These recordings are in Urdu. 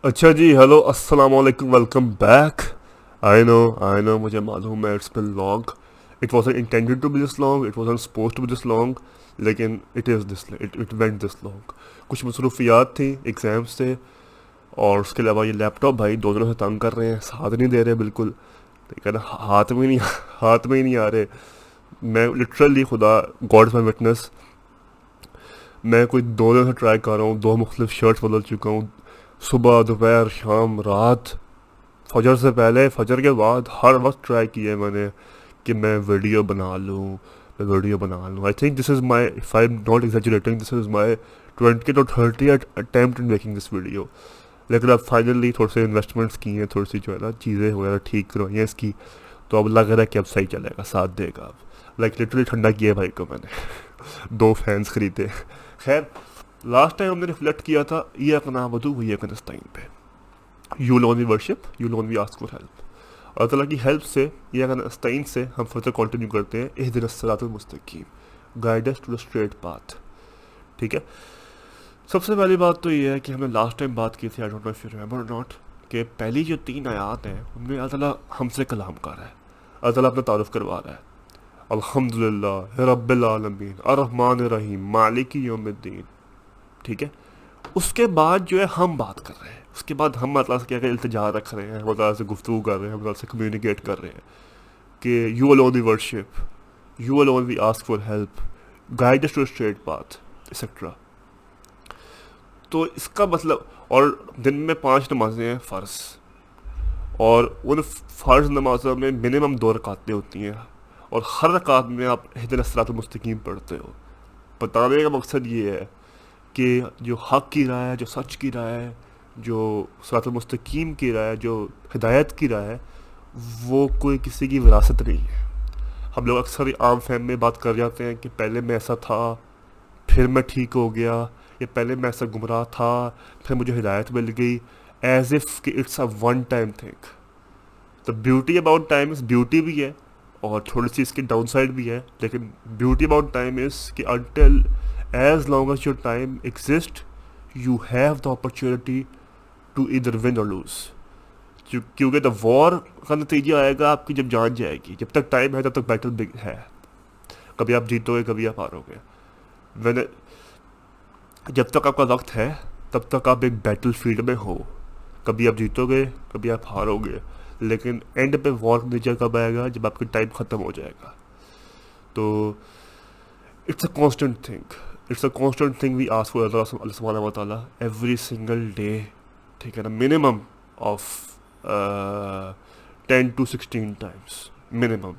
اچھا جی، ہیلو السلام علیکم، ویلکم بیک. آئی نو مجھے معلوم ہے it's been long. It wasn't intended to be this long, it wasn't suppose to be this long, لیکن اٹ وینٹ دس لانگ. کچھ مصروفیات تھیں، ایگزامس تھے، اور اس کے علاوہ یہ لیپ ٹاپ بھائی 2 دنوں سے تنگ کر رہے ہیں، ساتھ نہیں دے رہے بالکل. ٹھیک ہے نا، ہاتھ میں ہی نہیں آ رہے. میں لٹرلی خدا، گاڈ از مائی وٹنس، میں کوئی 2 دن سے ٹرائی کر رہا ہوں، 2 مختلف شرٹس بدل چکا ہوں. صبح، دوپہر، شام، رات، فجر سے پہلے، فجر کے بعد، ہر وقت ٹرائی کیا ہے میں نے کہ میں ویڈیو بنا لوں، I think this is my, if I am not exaggerating, this is my 20 to 30 attempt in making this video. لیکن اب فائنلی تھوڑے سے انویسٹمنٹس کی ہیں، تھوڑی سی جو ہے نا چیزیں وغیرہ ٹھیک کروائی ہیں اس کی، تو اب لگ رہا ہے کہ اب صحیح چلے گا، ساتھ دے گا. اب لٹرلی ٹھنڈا کیا ہے بھائی کو میں نے 2 فینس خریدے. خیر، لاسٹ ٹائم ہم نے ریفلیکٹ کیا تھا یہ اپنا ودو ہوئی ہے کنسٹائن پہ. You will only worship, you will only ask for help. اللہ تعالیٰ کی ہیلپ سے، یہ کنسٹائن سے ہم فردر کنٹینیو کرتے ہیں. اہدنا الصراط المستقیم، guide us to the straight path. ٹھیک ہے. سب سے پہلی بات تو یہ ہے کہ ہم نے لاسٹ ٹائم بات کی تھی، I don't know if you remember or not, کہ پہلی جو 3 آیات ہیں ان میں اللہ تعالیٰ ہم سے کلام کر رہا ہے. اللہ تعالیٰ اپنا تعارف کروا رہا ہے. الحمد للہ رب العالمین الرحمن الرحیم مالک یوم الدین. ٹھیک ہے. اس کے بعد جو ہے ہم بات کر رہے ہیں، اس کے بعد ہم اللہ سے کیا کہ التجا رکھ رہے ہیں، ہم اللہ سے گفتگو کر رہے ہیں، ہم اللہ سے کمیونیکیٹ کر رہے ہیں کہ you will only worship, you will only ask for help, guide us to straight path etcetera. تو اس کا مطلب، اور دن میں 5 نمازیں ہیں فرض، اور ان فرض نمازوں میں منیمم 2 رکعتیں ہوتی ہیں، اور ہر رکعت میں آپ اہدنا الصراط المستقیم پڑھتے ہو. بتانے کا مقصد یہ ہے کہ جو حق کی راہ ہے، جو سچ کی راہ ہے، جو صراط المستقیم کی راہ ہے، جو ہدایت کی راہ ہے، وہ کوئی کسی کی وراثت نہیں ہے. ہم لوگ اکثر عام فہم میں بات کر جاتے ہیں کہ پہلے میں ایسا تھا، پھر میں ٹھیک ہو گیا، یا پہلے میں ایسا گمراہ تھا، پھر مجھے ہدایت مل گئی، ایز اف کہ it's a one time thing. تو beauty about time is, beauty بھی ہے اور تھوڑی سی اس کی ڈاؤن سائڈ بھی ہے، لیکن بیوٹی اباؤٹ ٹائم از کہ until as long as your time exist you have the opportunity to either win or lose. کیونکہ دا وار کا نتیجہ آئے گا آپ کی جب جان جائے گی. جب تک ٹائم ہے تب تک بیٹل بگ ہے، کبھی آپ جیتو گے کبھی آپ ہارو گے. when جب تک آپ کا وقت ہے تب تک آپ ایک بیٹل فیلڈ میں ہو، کبھی آپ جیتو گے کبھی آپ ہارو گے، لیکن اینڈ پہ وار کا نتیجہ کب آئے گا؟ جب آپ کی ٹائم ختم ہو جائے گا. تو it's a constant thing, it's a constant thing we ask for اللہ سبحانہ و تعالیٰ ایوری سنگل ڈے. ٹھیک ہے نا، minimum of 10 to 16 times minimum.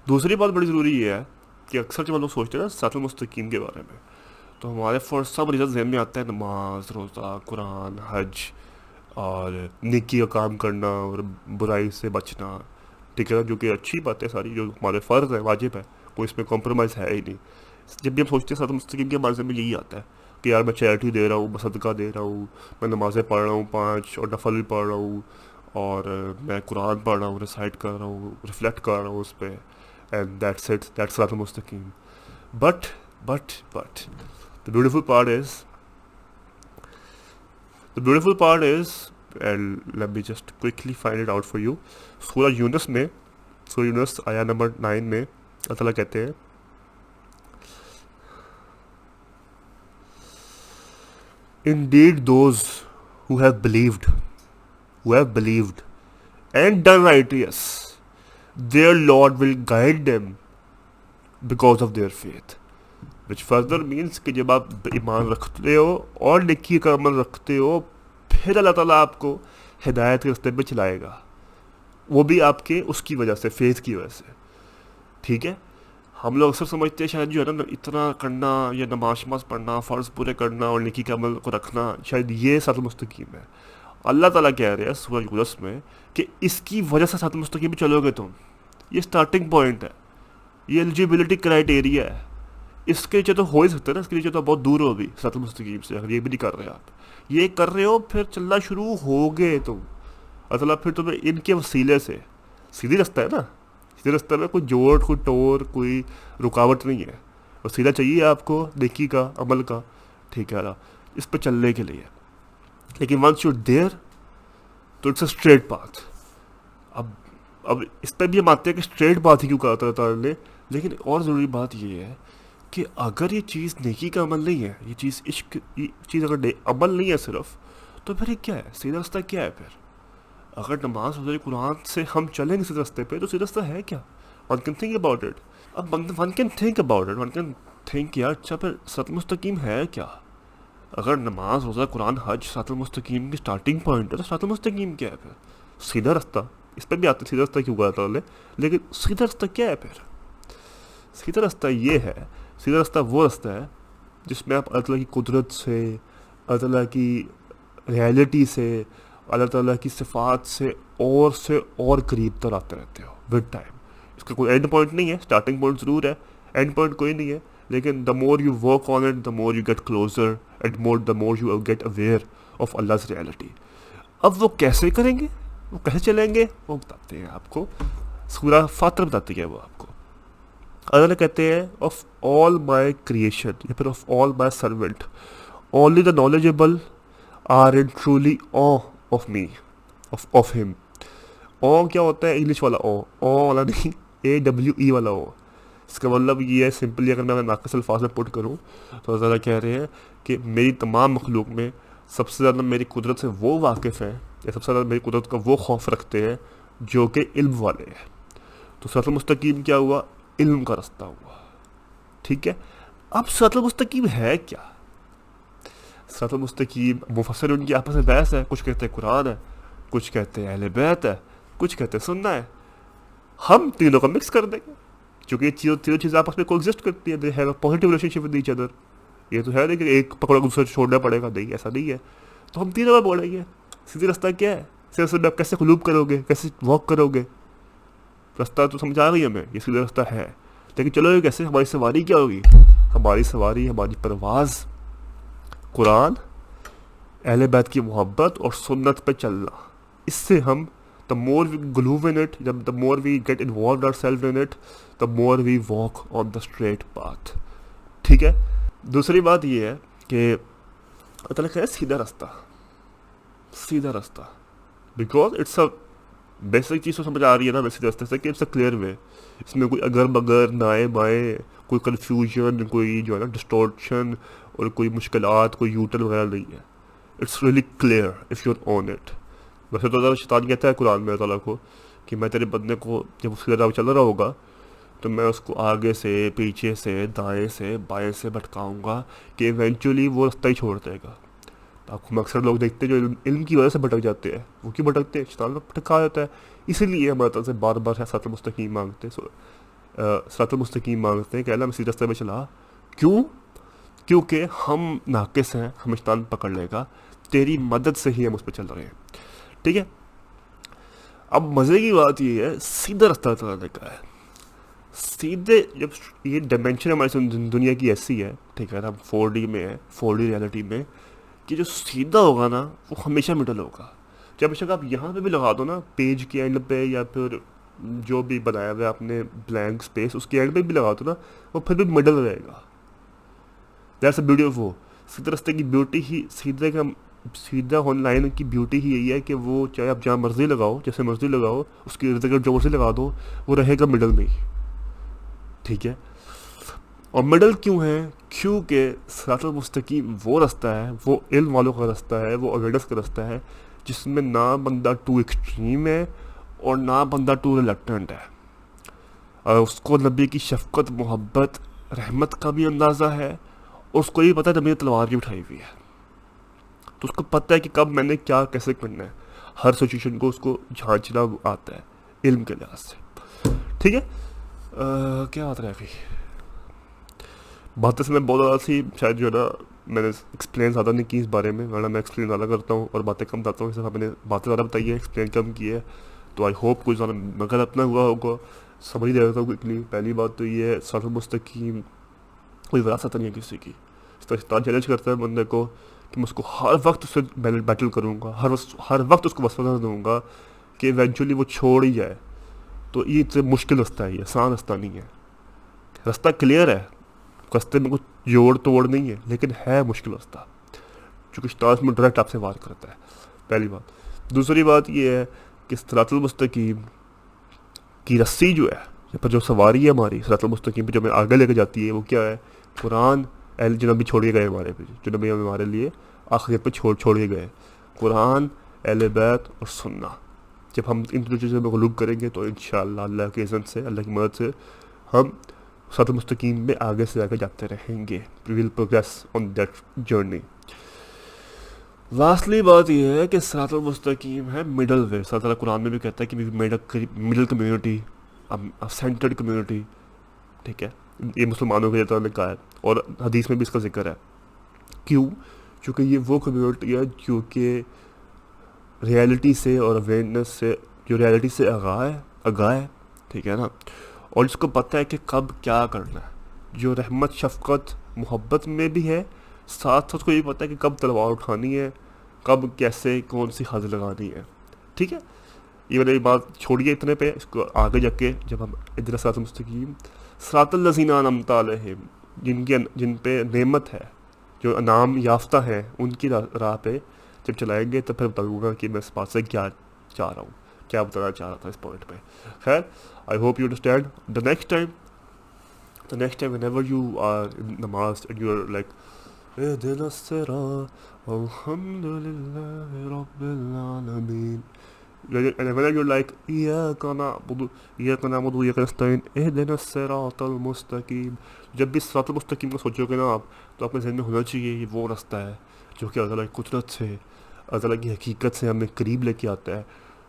دوسری بات بڑی ضروری یہ ہے کہ اکثر جب ہم لوگ سوچتے ہیں نا صراط المستقیم کے بارے میں، تو ہمارے فار سم ریزن ذہن میں آتا ہے نماز، روزہ، قرآن، حج، اور نیکی کا کام کرنا اور برائی سے بچنا. ٹھیک ہے نا، جو کہ اچھی بات ہے ساری، جو ہمارے فرض ہے، واجب ہے، کوئی اس میں کمپرومائز ہے ہی نہیں. جب بھی ہم سوچتے ہیں صراط المستقیم کے بارے میں یہی آتا ہے کہ یار میں چیریٹی دے رہا ہوں، میں صدقہ دے رہا ہوں، میں نمازیں پڑھ رہا ہوں 5 اور نفل بھی پڑھ رہا ہوں، اور میں قرآن پڑھ رہا ہوں، ریسائٹ کر رہا ہوں، ریفلیکٹ کر رہا ہوں اس پہ، اینڈ دیٹس اٹ، دیٹس صراط المستقیم. But the beautiful part is the beautiful part is and let me just quickly find it out for you. سورہ یونس میں، سورہ یونس آیا نمبر 9 میں اللہ تعالیٰ کہتے ہیں indeed those who have believed and done righteous, their Lord will guide them because of their faith. which further means کہ جب آپ ایمان رکھتے ہو اور نیکی کا عمل رکھتے ہو، پھر اللہ تعالیٰ آپ کو ہدایت کے راستے پہ چلائے گا، وہ بھی آپ کے اس کی وجہ سے، فیتھ کی وجہ سے. ٹھیک ہے. ہم لوگ اکثر سمجھتے ہیں شاید جو ہے نا اتنا کرنا، یا نماز شماز پڑھنا، فرض پورے کرنا اور نیکی کے عمل کو رکھنا، شاید یہ صراط المستقیم ہے. اللہ تعالیٰ کہہ رہے ہیں سورہ یونس میں کہ اس کی وجہ سے صراط المستقیم پہ چلو گے تم. یہ اسٹارٹنگ پوائنٹ ہے، یہ ایلیجیبلٹی کرائٹیریا ہے. اس کے نیچے تو ہو ہی سکتا ہے نا، اس کے نیچے تو بہت دور ہوگی صراط المستقیم سے. اگر یہ بھی نہیں کر رہے آپ، یہ کر رہے ہو، پھر چلنا شروع ہوگے تم. اللہ تعالیٰ پھر تمہیں ان کے وسیلے سے، سیدھی رستہ ہے نا، سیدھے رستے میں کوئی جوڑ، کوئی ٹور، کوئی رکاوٹ نہیں ہے. وسیلہ چاہیے آپ کو نیکی کا، عمل کا. ٹھیک ہے نا، اس پہ چلنے کے لیے. لیکن ونس یو دیئر تو اٹس اے اسٹریٹ پاتھ. اب اس پہ بھی ہم آتے ہیں کہ اسٹریٹ پاتھ ہی کیوں کہا اللہ تعالیٰ نے, لیکن اور ضروری بات یہ ہے کہ اگر یہ چیز نیکی کا عمل نہیں ہے, یہ چیز عشق, یہ چیز اگر عمل نہیں ہے صرف, تو پھر یہ کیا ہے؟ سیدھا رستہ کیا ہے پھر؟ اگر نماز روزہ قرآن سے ہم چلیں گے سیدھے رستے پہ, تو سیدھا رستہ ہے کیا؟ One can think about it. اب one can think about it, one can think یار اچھا پھر صراط المستقیم ہے کیا؟ اگر نماز روزہ قرآن حج صراط المستقیم کی اسٹارٹنگ پوائنٹ ہے, تو صراط المستقیم کیا ہے پھر؟ سیدھا رستہ. اس پہ بھی آتے سیدھا رستہ کیوں کہا تعالیٰ نے, لیکن سیدھا رستہ کیا ہے پھر؟ سیدھا رستہ یہ ہے, سیدھا رستہ وہ رستہ ہے جس میں آپ اللہ تعالیٰ کی قدرت سے, اللہ تعالیٰ کی ریئلٹی سے, اللہ تعالیٰ کی صفات سے اور قریب تر آتے رہتے ہو ود ٹائم. اس کا کوئی اینڈ پوائنٹ نہیں ہے, اسٹارٹنگ پوائنٹ ضرور ہے, اینڈ پوائنٹ کوئی نہیں ہے, لیکن the more you work on it, the more you get closer and the more you get aware of اللہز ریئلٹی. اب وہ کیسے کریں گے, وہ کیسے چلیں گے, وہ بتاتے ہیں آپ کو. سورہ فاتر بتاتی ہے وہ آپ کو. اللہ کہتے ہیں آف آل مائی کریشن یا پھر of all my servant only the knowledgeable are in truly awe of me, of him. او کیا ہوتا ہے؟ انگلش والا او والا نہیں, AWE والا او. اس کا مطلب یہ ہے سمپلی, اگر میں ناقص الفاظ میں پٹ کروں تو اللہ کہہ رہے ہیں کہ میری تمام مخلوق میں سب سے زیادہ میری قدرت سے وہ واقف ہیں, یا سب سے زیادہ میری قدرت کا وہ خوف رکھتے ہیں جو کہ علم والے ہیں. تو صراط المستقیم کیا ہوا؟ علم کا رستہ ہوا. ٹھیک ہے. اب صراط المستقیم ہے کیا؟ صراط المستقیم مفسر ان کی آپس میں بحث ہے. کچھ کہتے ہیں قرآن ہے, کچھ کہتے ہیں اہل بیت ہے, کچھ کہتے ہیں سننا ہے. ہم تینوں کا مکس کر دیں گے, کیونکہ یہ تینوں چیزیں آپس میں کو ایگزسٹ کرتی ہیں. They have a positive relation ship with each other. یہ تو ہے نہیں کہ ایک پکڑا دوسرے چھوڑنا پڑے گا, نہیں, ایسا نہیں ہے. تو ہم تینوں میں بولیں گے سیدھی رستہ کیا ہے. سیدھے راستے میں آپ کیسے قلوب کرو گے, کیسے واک کرو گے؟ رستہ تو سمجھا گئی ہمیں, یہ سیدھا رستہ ہے, لیکن چلو یہ کیسے؟ ہماری سواری کیا ہوگی؟ ہماری سواری, ہماری پرواز قرآن, اہل بیت کی محبت اور سنت پہ چلنا. اس سے ہم the more we groove in it, the more we get involved ourselves in it, the more we walk on the straight path. ٹھیک ہے. دوسری بات یہ ہے کہ اللہ تعالیٰ کہہ رہا ہے سیدھا رستہ, سیدھا رستہ, بیکاز اٹس اے بیسک چیز تو سمجھ آ رہی ہے نا سیدھے راستے سے, کہ اٹس اے کلیئر وے. اس میں کوئی اگر بگر, دائیں بائیں, کوئی کنفیوژن, کوئی جو ہے نا ڈسٹورشن, اور کوئی مشکلات, کوئی یوٹر وغیرہ نہیں ہے. It's really clear if you are on it. ویسے تو اللہ شیطان کہتا ہے قرآن میں اللہ تعالیٰ کو کہ میں تیرے بندے کو جب اس کی طرح چل رہا ہوگا تو میں اس کو آگے سے, پیچھے سے, دائیں سے, بائیں سے بھٹکاؤں گا کہ ایونچولی وہ رستہ ہی چھوڑ دے گا. آپ کو اکثر لوگ دیکھتے ہیں جو علم کی وجہ سے بھٹک جاتے ہیں. وہ کیوں بھٹکتے ہیں؟ شیطان کو بھٹکا جاتا ہے. اسی لیے ہمارے طرف سے بار بار صراط المستقیم مانگتے ہیں, صراط المستقیم مانگتے ہیں کہ اللہ میں اسی راستے میں چلا. کیوں؟ کیونکہ ہم ناقص ہیں, ہم شیطان پکڑ لے گا, تیری مدد سے ہی ہم اس پہ چل رہے ہیں. ٹھیک ہے. اب مزے کی بات یہ ہے سیدھا رستہ چلانے کا ہے. سیدھے جب یہ ڈائمینشن ہماری دنیا کی ایسی ہے, ٹھیک ہے نا, ہم 4D میں ہے, 4D ریئلٹی میں, کہ جو سیدھا ہوگا نا وہ ہمیشہ مڈل ہوگا. جب شک آپ یہاں پہ بھی لگا دو نا, پیج کے اینڈ پہ, یا پھر جو بھی بنایا ہوا ہے آپ نے بلینک اسپیس, اس کے اینڈ پہ بھی لگا دو نا, وہ پھر بھی مڈل رہے گا. دیٹس اے بیوٹی آف وہ. سیدھے راستے کی بیوٹی ہی, سیدھا آن لائن کی بیوٹی ہی یہی ہے کہ وہ چاہے آپ جہاں مرضی لگاؤ, جیسے مرضی لگاؤ, اس کی ارد گرد جو مرضی لگا دو, وہ رہے گا مڈل میں ہی. ٹھیک ہے. اور مڈل کیوں ہے؟ کیونکہ صراط المستقیم وہ رستہ ہے, وہ علم والوں کا رستہ ہے, وہ اویئرنیس کا رستہ ہے, جس میں نہ بندہ ٹو ایکسٹریم ہے اور نہ بندہ ٹو ریلکٹنٹ ہے. اور اس کو نبی کی شفقت, محبت, رحمت کا بھی اندازہ ہے, اور اس کو یہ پتہ ہے نبی نے تلوار بھی اٹھائی ہوئی ہے, تو اس کو پتہ ہے کہ کب میں نے کیا کیسے کرنا ہے. ہر سچویشن کو اس کو جھانچنا آتا ہے علم کے لحاظ سے. ٹھیک ہے. کیا بات رہی باتیں سے میں بہت زیادہ تھی, شاید جو ہے نا میں نے ایکسپلین زیادہ نہیں کی اس بارے میں, ورنہ میں ایکسپلین زیادہ کرتا ہوں اور باتیں کم بتاتا ہوں. اس طرح میں نے باتیں زیادہ بتائی ہے, ایکسپلین کم کی ہے, تو آئی ہوپ کچھ زیادہ مگر اپنا ہوا ہوگا. سمجھ دے رہتا ہوں کوئکلی. پہلی بات تو یہ ہے صراط المستقیم کوئی وراثت نہیں ہے کسی کی. اس طرح شیطان چیلنج کرتا ہے بندے کو کہ میں اس کو ہر وقت اس سے بیٹل کروں گا, ہر وقت اس کو وسوسہ دوں گا کہ ایونچولی وہ چھوڑ ہی جائے. تو یہ مشکل رستہ ہے, یہ آسان رستہ نہیں ہے. رستہ کلیئر ہے, رستے میں کچھ جوڑ توڑ نہیں ہے, لیکن ہے مشکل رستہ. چونکہ شیطان اس میں ڈائریکٹ آپ سے وار کرتا ہے، پہلی بات۔ دوسری بات یہ ہے کہ صراط المستقیم کی رسی جو ہے، پر جو سواری ہے ہماری صراط المستقیم پہ جو ہمیں آگے لے کے جاتی ہے، وہ کیا ہے؟ قرآن، جو نبی چھوڑ کے گئے ہمارے پہ، جو نبی ہمارے لیے آخریت پہ چھوڑ کے گئے، قرآن، اہل بیت اور سنہ۔ جب ہم ان دو چیزوں میں غلوب کریں گے تو انشاءاللہ اللہ کے اذن سے، اللہ کی مدد سے ہم صراط المستقیم میں آگے سے آگے جاتے رہیں گے. We will progress on that journey. Lastly بات یہ ہے کہ صراط المستقیم ہے مڈل وے. اللہ تعالیٰ قرآن میں بھی کہتا ہے کہ we made a middle community, a centered community. ٹھیک ہے، یہ مسلمانوں کے لیے تعالیٰ نے کہا ہے، اور حدیث میں بھی اس کا ذکر ہے. کیوں؟ چونکہ یہ وہ کمیونٹی ہے جو کہ ریالٹی سے اور اویئرنیس سے، جو ریالٹی سے آگاہ ہے، ٹھیک ہے نا، اور اس کو پتہ ہے کہ کب کیا کرنا ہے، جو رحمت، شفقت، محبت میں بھی ہے، ساتھ ساتھ کو یہ پتہ ہے کہ کب تلوار اٹھانی ہے، کب کیسے کون سی حد لگانی ہے. ٹھیک ہے، یہ والی بات چھوڑیے اتنے پہ. اس کو آگے جا کے جب ہم ادھر صراط المستقیم، صراط الذین انعمت علیہم، جن پہ نعمت ہے، جو انعام یافتہ ہیں، ان کی راہ پہ جب چلائیں گے تو پھر بتاؤں گا کہ میں اس بات سے کیا چاہ رہا ہوں، کیا بتانا چاہ رہا تھا اس پوائنٹ پہ. خیر، I hope you understand. The next time whenever you are in namaz and you are like اهدنا الصراط الحمد لله رب العالمين, and whenever you're like إياك نعبد وإياك نستعين اهدنا الصراط المستقيم, جب بھی صراط المستقیم کا سوچو گے نا آپ, تو اپنے ذہن میں ہونا چاہیے یہ وہ راستہ ہے جو کہ اللہ کی قدرت سے، اللہ کی حقیقت سے ہمیں قریب لے کے آتا ہے.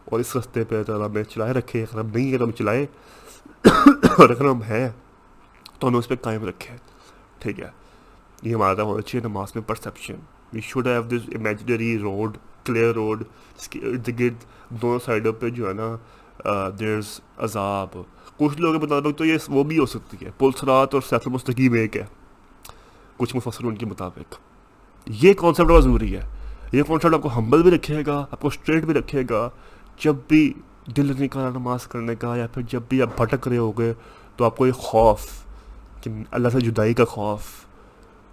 اور اس راستے پہ اللہ ہمیں چلائے رکھے. اگر ہم نہیں ہے تو ہمیں چلائے, اور اگر ہم ہیں تو ہمیں اس پہ قائم رکھے. ٹھیک ہے، یہ ہمارا ہونا چاہیے نماز میں perception. We should have this imaginary road, clear road, جس کے ارد گرد دونوں سائڈوں پہ جو ہے نا دیر از عذاب. کچھ لوگوں کے مطابق تو یہ وہ بھی ہو سکتی ہے، پل صراط اور صراط المستقیم ایک ہے، کچھ مفسرین کے مطابق. یہ کانسیپٹ بہت ضروری ہے. یہ کانسیپٹ آپ کو ہمبل بھی رکھے گا، آپ کو اسٹریٹ بھی رکھے گا. جب بھی دل نہیں کرا نماز کرنے کا، یا پھر جب بھی آپ بھٹک رہے ہوگے، تو آپ کو ایک خوف کہ اللہ سے جدائی کا خوف،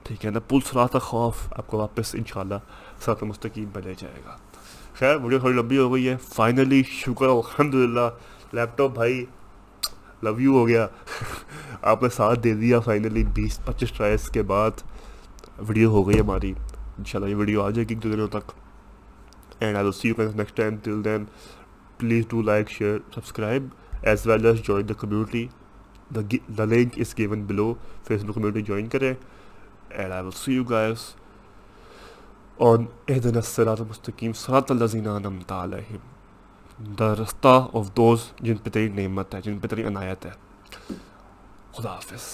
ٹھیک ہے نا، پل صراط کا خوف آپ کو واپس انشاءاللہ صراط مستقیم پہ لے جائے گا. خیر، ویڈیو تھوڑی لمبی ہو گئی ہے. فائنلی شکر الحمدللہ، لیپ ٹاپ بھائی لو یو ہو گیا. آپ نے ساتھ دے دیا. فائنلی 20-25 ٹرائز کے بعد ویڈیو ہو گئی ہماری. انشاءاللہ یہ ویڈیو آ جائے گی 2 دنوں تک. And I will see you guys next time. Till then, please do like, share, subscribe, as well as join the community. The link is given below. Facebook community join کریں. And I will see you guys on اهدنا الصراط المستقیم صراط الذین انعمت علیہم, the راستہ of those جن پہ تیری نعمت ہے، جن پہ تیری عنایت ہے. خدا حافظ.